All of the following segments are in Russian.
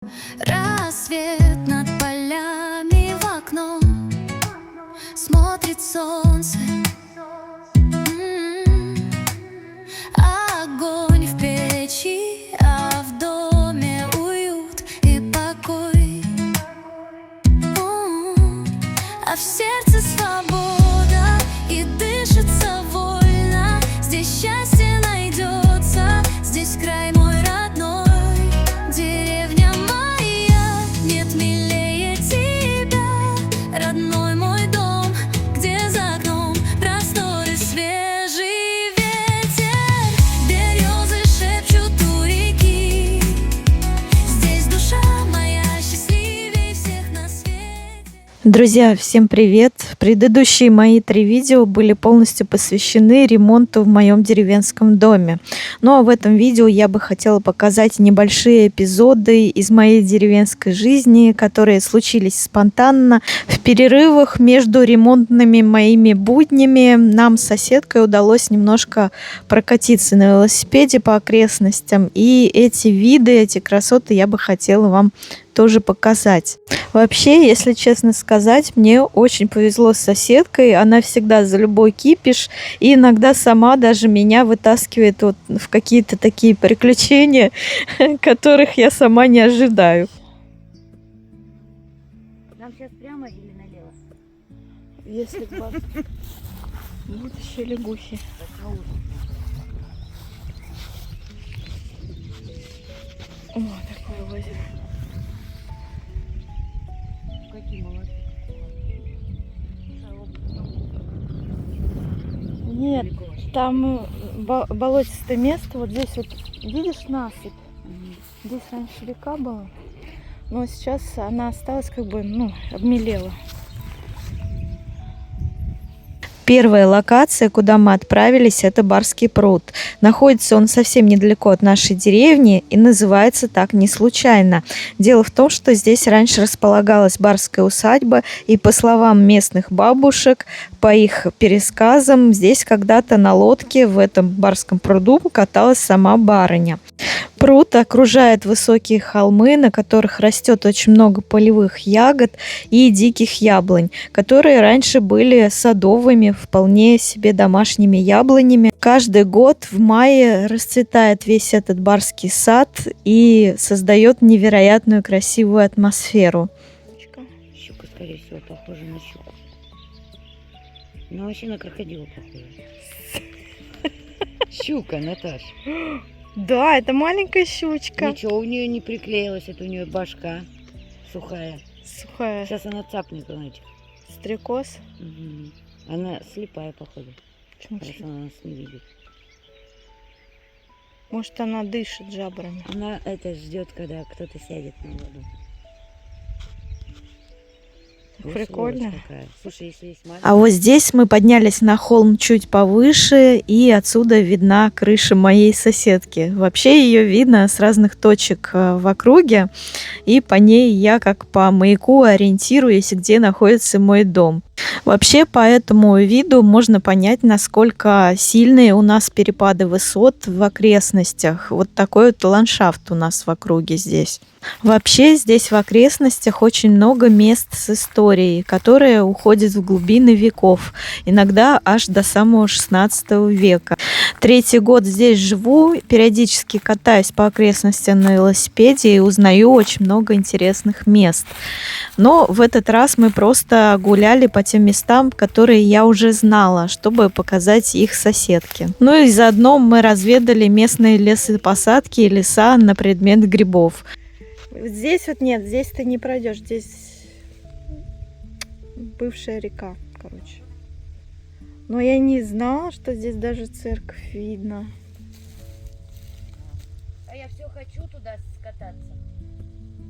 Рассвет над полями в окно, смотрит солнце. Огонь в печи, а в доме уют и покой. А в сердце свобода, и дышится вольно. Здесь счастье найдется, здесь край мой родной. Деревня моя, нет милее тебя. Родной мой дом, где за окном просторы, свежий ветер. Березы шепчут у реки. Здесь душа моя счастливее всех на свете. Друзья, всем привет! Предыдущие мои 3 видео были полностью посвящены ремонту в моем деревенском доме. Ну а в этом видео я бы хотела показать небольшие эпизоды из моей деревенской жизни, которые случились спонтанно в перерывах между ремонтными моими буднями. Нам с соседкой удалось немножко прокатиться на велосипеде по окрестностям, и эти виды, эти красоты я бы хотела вам тоже показать. Вообще, если честно сказать, мне очень повезло с соседкой. Она всегда за любой кипиш и иногда сама даже меня вытаскивает вот в какие-то такие приключения, которых я сама не ожидаю. Нам сейчас прямо или налево? Если будут еще лягухи. О, такое озеро. Какие молодцы. Нет, там болотистое место. Вот здесь вот, видишь, насыпь? Здесь раньше река была, но сейчас она осталась как бы, обмелела. Первая локация, куда мы отправились, это Барский пруд. Находится он совсем недалеко от нашей деревни и называется так не случайно. Дело в том, что здесь раньше располагалась барская усадьба, и по словам местных бабушек, по их пересказам, здесь когда-то на лодке в этом Барском пруду каталась сама барыня. Пруд окружает высокие холмы, на которых растет очень много полевых ягод и диких яблонь, которые раньше были садовыми, вполне себе домашними яблонями. Каждый год в мае расцветает весь этот барский сад и создает невероятную красивую атмосферу. Щука, скорее всего, похожа на щуку. Но вообще на крокодила похожа. Щука, Наташ. Да, это маленькая щучка. Ничего у нее не приклеилось, это у нее башка сухая. Сухая. Сейчас она цапнет, знаете. Стрекоз. Угу. Она слепая, походу. Почему Раз щука? она нас не видит. Может, она дышит жабрами. Она это ждет, когда кто-то сядет на воду. Прикольно. Слушай, если есть А вот здесь мы поднялись на холм чуть повыше, и отсюда видна крыша моей соседки. Вообще ее видно с разных точек в округе, и по ней я как по маяку ориентируюсь, где находится мой дом. Вообще по этому виду можно понять, насколько сильные у нас перепады высот в окрестностях. Вот такой вот ландшафт у нас в округе здесь. Вообще здесь в окрестностях очень много мест с историей, которые уходят в глубины веков, иногда аж до самого 16 века. 3-й год здесь живу, периодически катаюсь по окрестностям на велосипеде и узнаю очень много интересных мест. Но в этот раз мы просто гуляли по тем местам, которые я уже знала, чтобы показать их соседке. Ну и заодно мы разведали местные лесопосадки и леса на предмет грибов. Здесь вот нет, здесь ты не пройдешь, здесь бывшая река, короче. Но я не знала, что здесь даже церковь видно. А я все хочу туда скататься.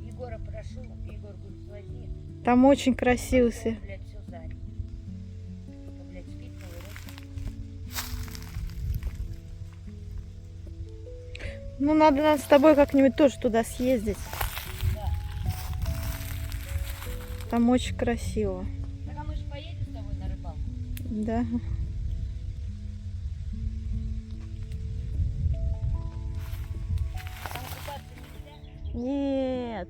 Егора прошу, Егор говорит, возьми. Там очень красиво. Блядь, все занято. Кто, блядь, спит, Ну, надо нам с тобой как-нибудь тоже туда съездить. Там очень красиво. Так, а мы же поедем с тобой на рыбалку. Да. Там купаться нельзя? Нет,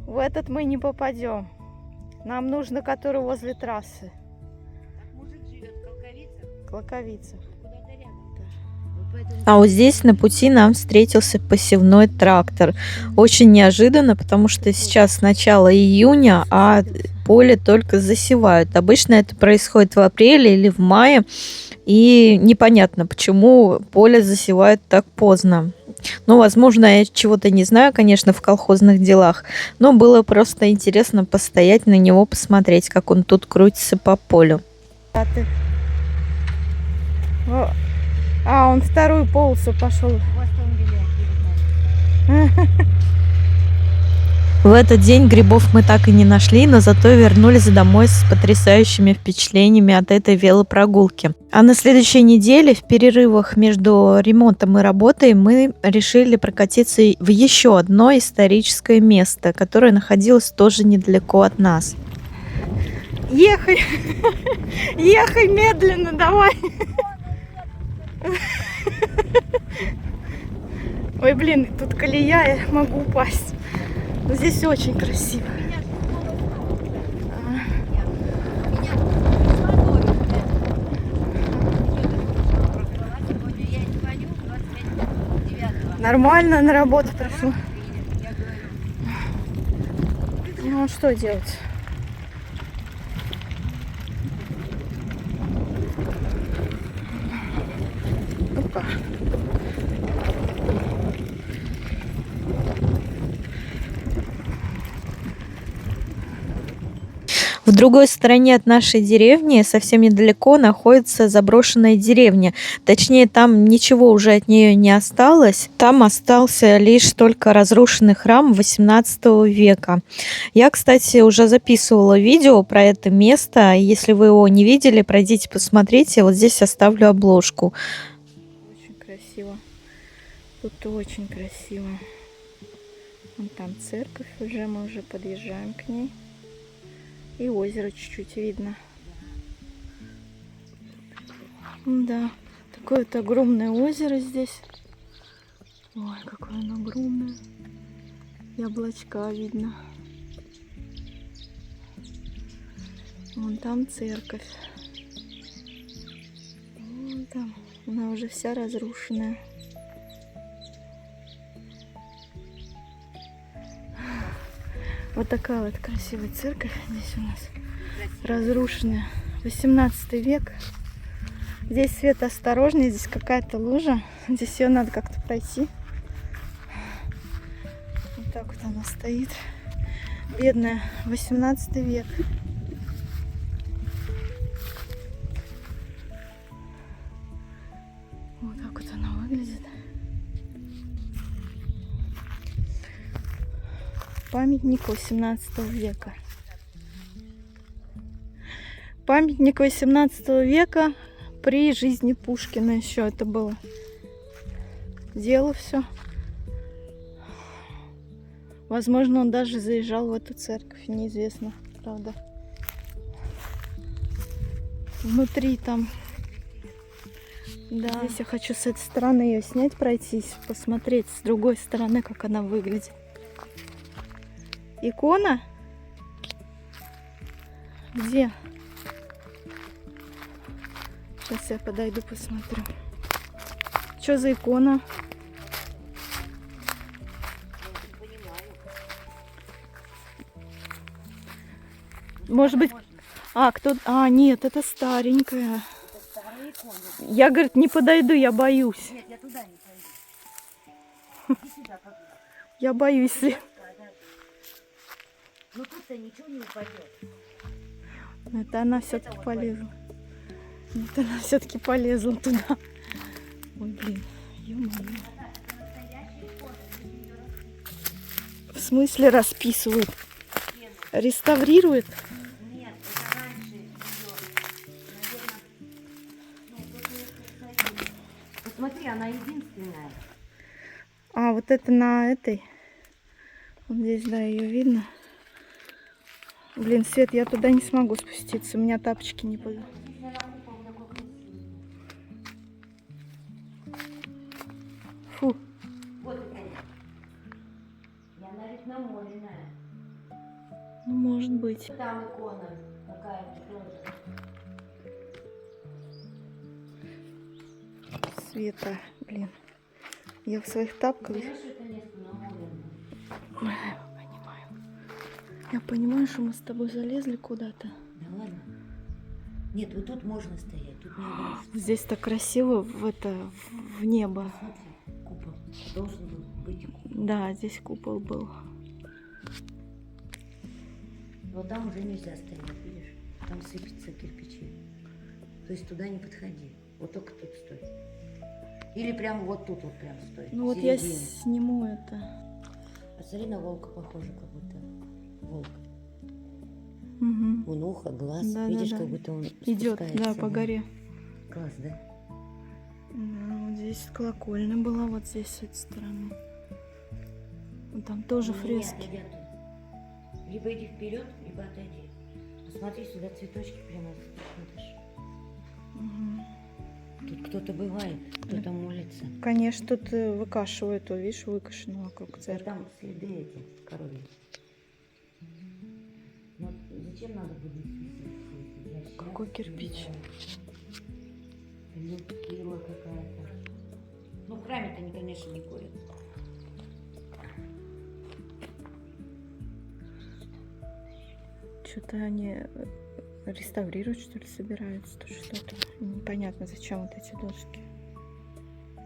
в этот мы не попадем. Нам нужно, который возле трассы. Так мужик живет в Колковицах, Клоковица. куда-то рядом тоже. Вот поэтому А вот здесь на пути нам встретился посевной трактор. Очень неожиданно, потому что сейчас начало июня, а поле только засевают. Обычно это происходит в апреле или в мае, и непонятно, почему поле засевают так поздно. Ну, возможно, я чего-то не знаю, конечно, в колхозных делах, но было просто интересно постоять на него, посмотреть, как он тут крутится по полю. А, он вторую полосу пошел. хвостом виляет перед нами. В этот день грибов мы так и не нашли, но зато вернулись домой с потрясающими впечатлениями от этой велопрогулки. А на следующей неделе, в перерывах между ремонтом и работой, мы решили прокатиться в еще одно историческое место, которое находилось тоже недалеко от нас. Ехай! Ехай медленно, давай! Ой, блин, тут колея, я могу упасть. Но здесь очень красиво. Нормально на работу прошло. Ну, а что делать? Опа. В другой стороне от нашей деревни, совсем недалеко, находится заброшенная деревня. Точнее, там ничего уже от нее не осталось. Там остался лишь только разрушенный храм XVIII века. Я, кстати, уже записывала видео про это место. Если вы его не видели, пройдите, посмотрите. Вот здесь оставлю обложку. Очень красиво. Тут очень красиво. Вон там церковь уже, мы уже подъезжаем к ней. И озеро чуть-чуть видно. Да, такое вот огромное озеро здесь. Ой, какое оно огромное. И облачка видно. Вон там церковь. Вон там. Она уже вся разрушенная. Вот такая вот красивая церковь здесь у нас разрушенная. 18 век. Здесь свет осторожный, здесь какая-то лужа. Здесь ее надо как-то пройти. Вот так вот она стоит. Бедная, 18 век. Вот так вот она выглядит. Памятник 18 века. Памятник 18 века при жизни Пушкина еще это было. Дело все. Возможно, он даже заезжал в эту церковь, неизвестно, правда. Внутри там. Да. Здесь я хочу с этой стороны ее снять, пройтись, посмотреть с другой стороны, как она выглядит. Икона? Где? Сейчас я подойду, посмотрю. Что за икона? Может быть... А, кто... А, нет, это старенькая. Это старая икона. Я, говорит, не подойду, я боюсь. Нет, я туда не пойду. Иди сюда, как бы. Я боюсь. Но тут-то ничего не упадет. Это она все-таки полезла. Это она все-таки полезла туда. Ой, блин, ё-моё. В смысле расписывают? Реставрируют? Нет, это раньше ее, наверное, посмотри, она единственная. А, вот это на этой. Вот здесь, да, ее видно. Блин, Свет, я туда не смогу спуститься. У меня тапочки не пойдут. Фу. Красная. Ну, может быть. Там икона какая-то тоже. Света, блин. Я в своих тапках. Понимаешь, это место намолено? Понимаю. Я понимаю, что мы с тобой залезли куда-то. Да ладно. Нет, вот тут можно стоять, тут не обрушится. Здесь так красиво в небо. Смотри, купол. Должен был быть купол. Да, здесь купол был. Вот там уже нельзя стоять, видишь? Там сыпятся кирпичи. То есть туда не подходи. Вот только тут стой. Или прямо вот тут вот прям стой. Ну вот в я середине. сниму это. А смотри, на волка похоже, как будто волк. Угу. Вон ухо, глаз. Да, Видишь, да, да. как будто он Идет, да, спускается, по горе. Класс, да? Да, вот здесь колокольня была, вот здесь с этой стороны. Вот там тоже Не, фрески. отойди оттуда. Либо иди вперед, либо отойди. Посмотри, сюда цветочки прямо смотришь. Мгм. Тут кто-то бывает, кто-то молится. Конечно, тут выкашивают, вот, видишь, выкашено вокруг А церкви. там следы эти коровьи. Ну, зачем надо будет здесь? Какой кирпич? Пила какая-то. Ну, в храме-то, они, конечно, не курят. Что-то они реставрируют, что ли, собираются, то что-то. Непонятно, зачем вот эти доски.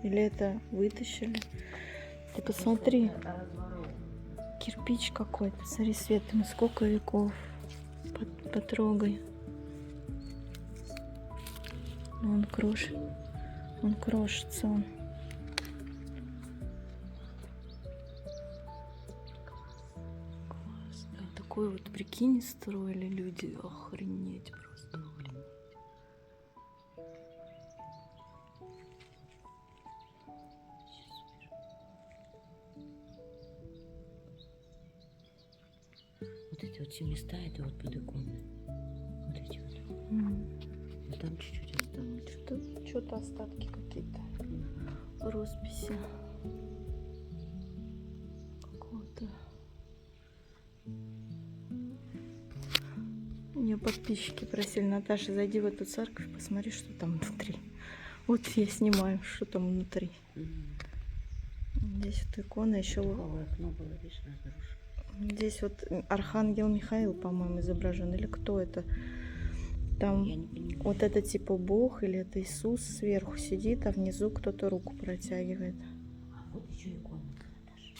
Или это вытащили. Ты посмотри, кирпич какой-то. Смотри, Свет, ему сколько веков. Потрогай. Он крошится. Он. Класс, да. Такой вот, прикинь, строили люди. Охренеть просто, охренеть. Вот эти вот все места, это вот под иконой. Вот эти вот. А там чуть-чуть осталось. Что-то остатки какие-то. Росписи. Какого-то. У меня подписчики просили: Наташа, зайди в эту церковь, посмотри, что там внутри. Вот я снимаю, что там внутри. Здесь вот икона еще. Какое окно было, видишь, разрушено. Здесь вот Архангел Михаил, по-моему, изображен. Или кто это? Там Я не понимаю. вот это типа Бог или это Иисус сверху сидит, а внизу кто-то руку протягивает. А вот еще икона, Наташа.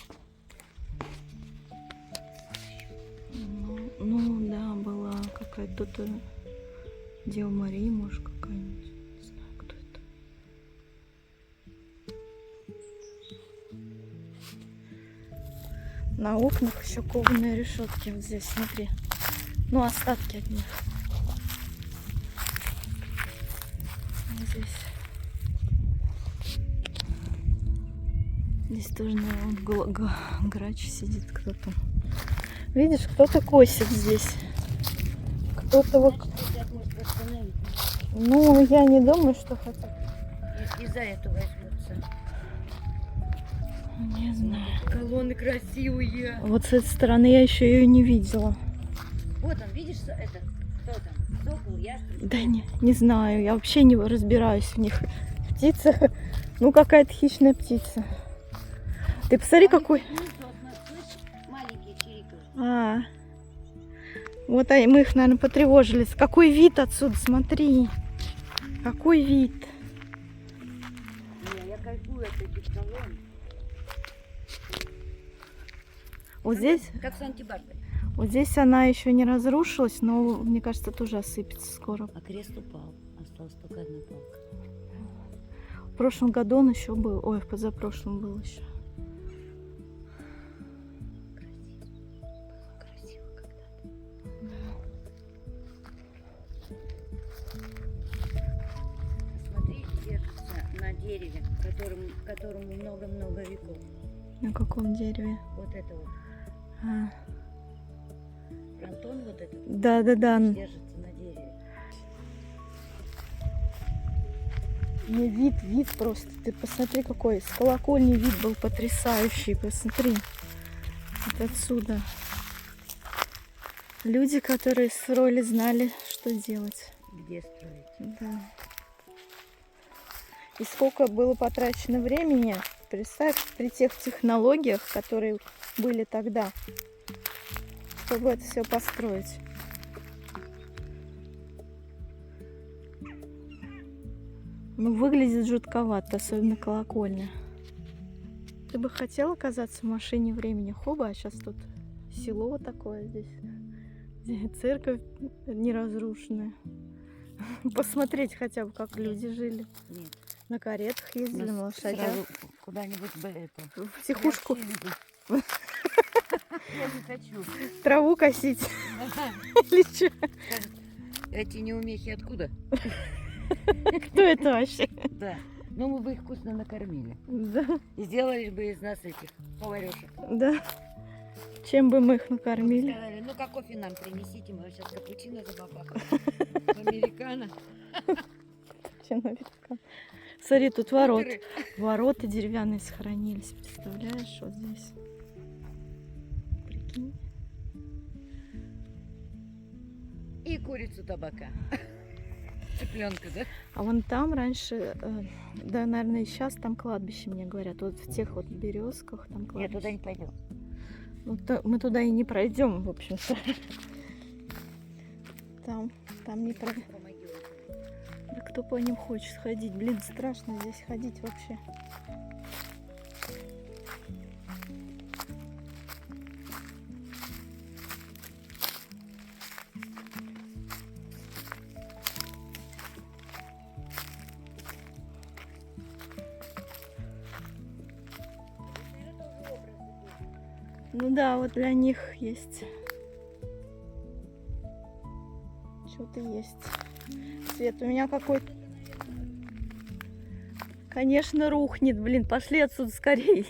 Ну да, была какая-то тут Дева Мария, может, какая-нибудь. Не знаю, кто это. На окнах еще кованые решетки. Вот здесь, смотри. Ну, остатки от них. Вот здесь. Здесь тоже, наверное, грач сидит кто-то. Видишь, кто-то косит здесь. Кто-то вот... Хотят, может, восстановить. Ну, я не думаю, что хотят. Если за это возьмутся. Не знаю. Колонны красивые. Вот с этой стороны я еще ее не видела. Вот он, видишь, это кто там? Сокол, ястреб? Да не знаю, я вообще не разбираюсь в них. Птица, ну какая-то хищная птица. Ты посмотри, какой... Маленькие чирикают. А, вот мы их, наверное, потревожили. Какой вид отсюда, смотри. Какой вид. Я кайфую от этих колонн. Вот здесь, Как в Санкт-Барбаре. вот здесь она еще не разрушилась, но, мне кажется, тоже осыпется скоро. А крест упал. Осталась только одна палка. В прошлом году он еще был. Ой, в позапрошлом был еще. Красиво когда-то. Смотри, держится на дереве, которому много-много веков. На каком дереве? Вот это вот. А, Фронтон вот этот да. держится на дереве. Не вид просто. Ты посмотри, какой с колокольни вид был потрясающий. Посмотри. Вот отсюда. Люди, которые строили, знали, что делать. Где строить? Да. И сколько было потрачено времени, представь, при тех технологиях, которые были тогда, чтобы это все построить. Ну, выглядит жутковато, особенно колокольня. Ты бы хотел оказаться в машине времени? Хоба, а сейчас тут село такое здесь. Здесь церковь неразрушенная. Посмотреть хотя бы, как люди жили. Нет. На каретах ездили, на лошадях. Сразу куда-нибудь бы это. В психушку Я не хочу. траву косить. Или что? Эти неумехи откуда? Кто это вообще? Да. Ну, мы бы их вкусно накормили. Да, И сделали бы из нас этих поварешек. да. Чем бы мы их накормили? Сказали, ну-ка кофе нам принесите, мы сейчас капучино забабахаем. Американо. Смотри, тут ворот. Ворота деревянные сохранились. Представляешь, вот здесь. Прикинь. И курицу табака. Цыпленка, да? А вон там раньше, да, наверное, и сейчас там кладбище, мне говорят. Вот в тех вот березках там Я кладбище. туда не пойду. Ну, мы туда и не пройдем, в общем-то. Там не пройдем. Да кто по ним хочет ходить? Блин, страшно здесь ходить вообще. Ну да, вот для них есть. Что-то есть. Свет у меня какой-то... Конечно, рухнет, блин. Пошли отсюда скорей.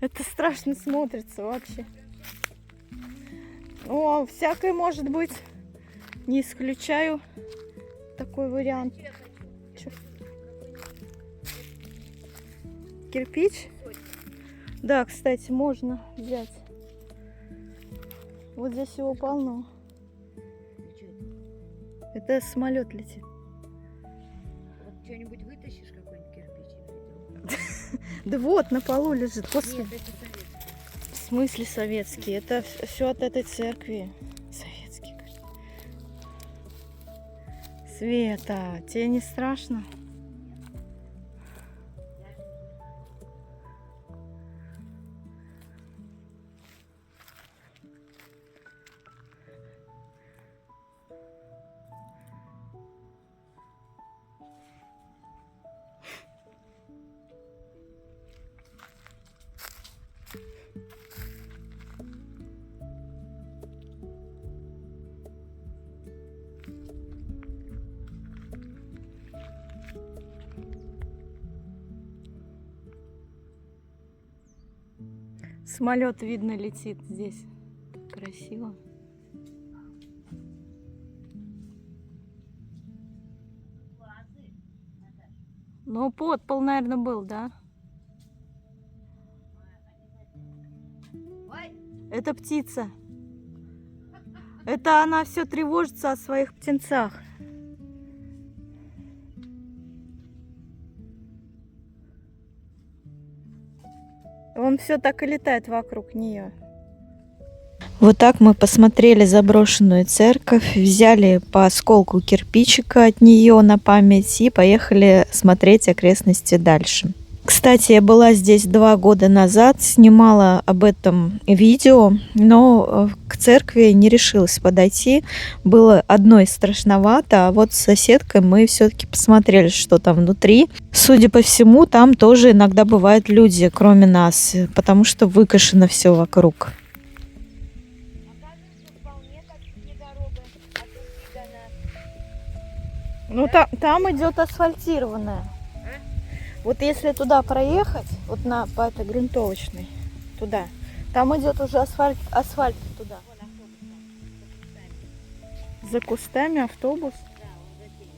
Это страшно смотрится вообще. О, всякое может быть. Не исключаю такой вариант. Чё? Кирпич? Да, кстати, можно взять. Вот здесь его полно. Это самолет летит. Вот что-нибудь вытащишь, какой-нибудь кирпич? Да вот, на полу лежит. Господи. Нет, это советский. В смысле советский? Это все от этой церкви. Советский. Света, тебе не страшно? Самолет видно летит здесь. Так красиво. Ну, подпол, наверное, был, да? Это птица. Это она все тревожится о своих птенцах. Он все так и летает вокруг нее. Вот так мы посмотрели заброшенную церковь, взяли по осколку кирпичика от нее на память и поехали смотреть окрестности дальше. Кстати, я была здесь 2 года назад, снимала об этом видео, но к церкви не решилась подойти. Было одной страшновато, а вот с соседкой мы все-таки посмотрели, что там внутри. Судя по всему, там тоже иногда бывают люди, кроме нас, потому что выкошено все вокруг. Ну, там идет асфальтированная. Вот если туда проехать, вот по этой грунтовочной, туда, там идет уже асфальт туда. За кустами автобус. Да, он затем.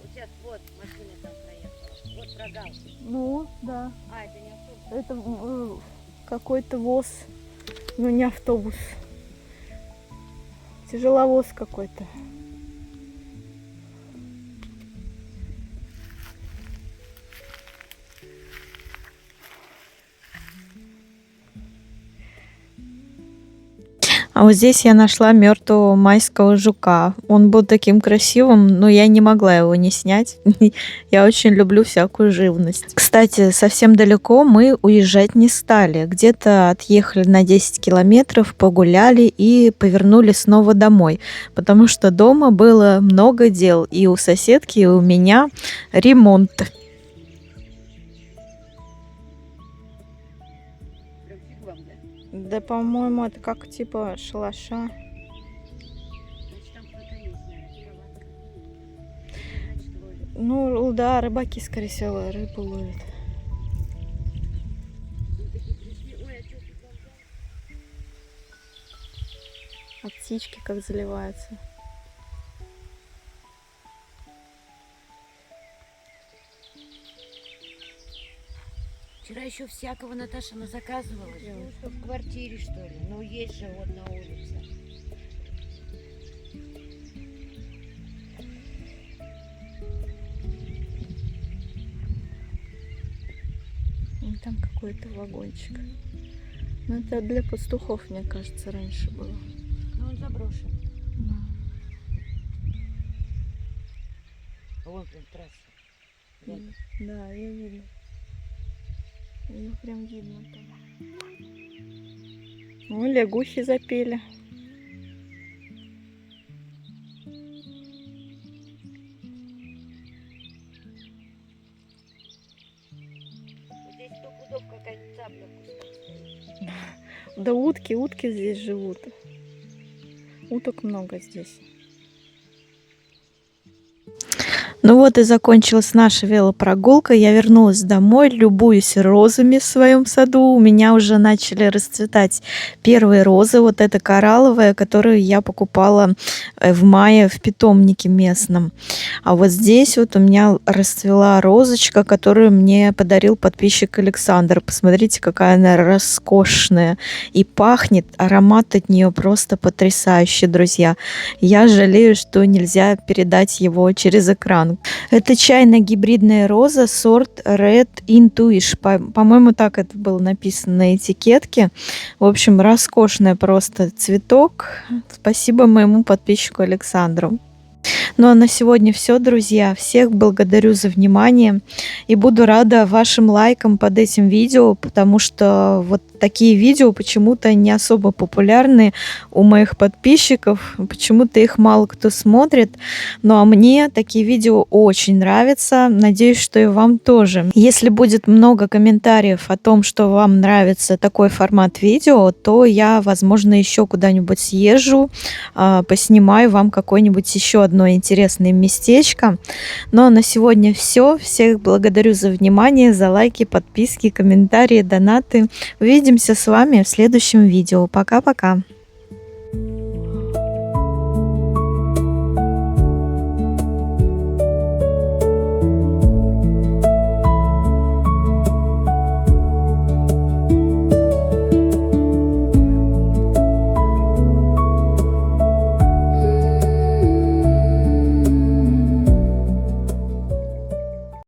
Вот сейчас вот машина там проехала. Вот прогал. Ну, да. А, это не автобус. Это какой-то ВОЗ, но не автобус. Тяжеловоз какой-то. А вот здесь я нашла мертвого майского жука. Он был таким красивым, но я не могла его не снять. Я очень люблю всякую живность. Кстати, совсем далеко мы уезжать не стали. Где-то отъехали на 10 километров, погуляли и повернули снова домой. Потому что дома было много дел. И у соседки, и у меня ремонт. Да, по-моему, это как типа шалаша. Значит, там кто-то есть, наверное, кроватка. Значит, ловит. Ну, да, рыбаки, скорее всего, рыбу ловят. Ну, такие пришли. Ой, а что тут там? А птички как заливаются. Вчера еще всякого Наташа заказывала. Ну, что в квартире, что ли? Ну, есть же вот на улице. Вон там какой-то вагончик. Ну, это для пастухов, мне кажется, раньше было. Ну, он заброшен. Да. Вон прям трасса. Рядом. Да, ее видно. Ее прям видно там. О, лягухи запели. Вот здесь 100 пудов какая-то цапля в кустах стоит. Да утки здесь живут. Уток много здесь. Ну вот и закончилась наша велопрогулка. Я вернулась домой, любуюсь розами в своем саду. У меня уже начали расцветать первые розы. Вот эта коралловая, которую я покупала в мае в питомнике местном. А вот здесь вот у меня расцвела розочка, которую мне подарил подписчик Александр. Посмотрите, какая она роскошная. И пахнет, аромат от нее просто потрясающий, друзья. Я жалею, что нельзя передать его через экран. Это чайно-гибридная роза, сорт Red Intuish. По-моему, так это было написано на этикетке. В общем, роскошный просто цветок. Спасибо моему подписчику Александру. Ну а на сегодня все, друзья. Всех благодарю за внимание. И буду рада вашим лайкам под этим видео, потому что вот такие видео почему-то не особо популярны у моих подписчиков. Почему-то их мало кто смотрит. Ну а мне такие видео очень нравятся. Надеюсь, что и вам тоже. Если будет много комментариев о том, что вам нравится такой формат видео, то я, возможно, еще куда-нибудь съезжу, поснимаю вам какое-нибудь еще одно интересное местечко. Ну а на сегодня все. Всех благодарю за внимание, за лайки, подписки, комментарии, донаты. Увидимся с вами в следующем видео. Пока-пока.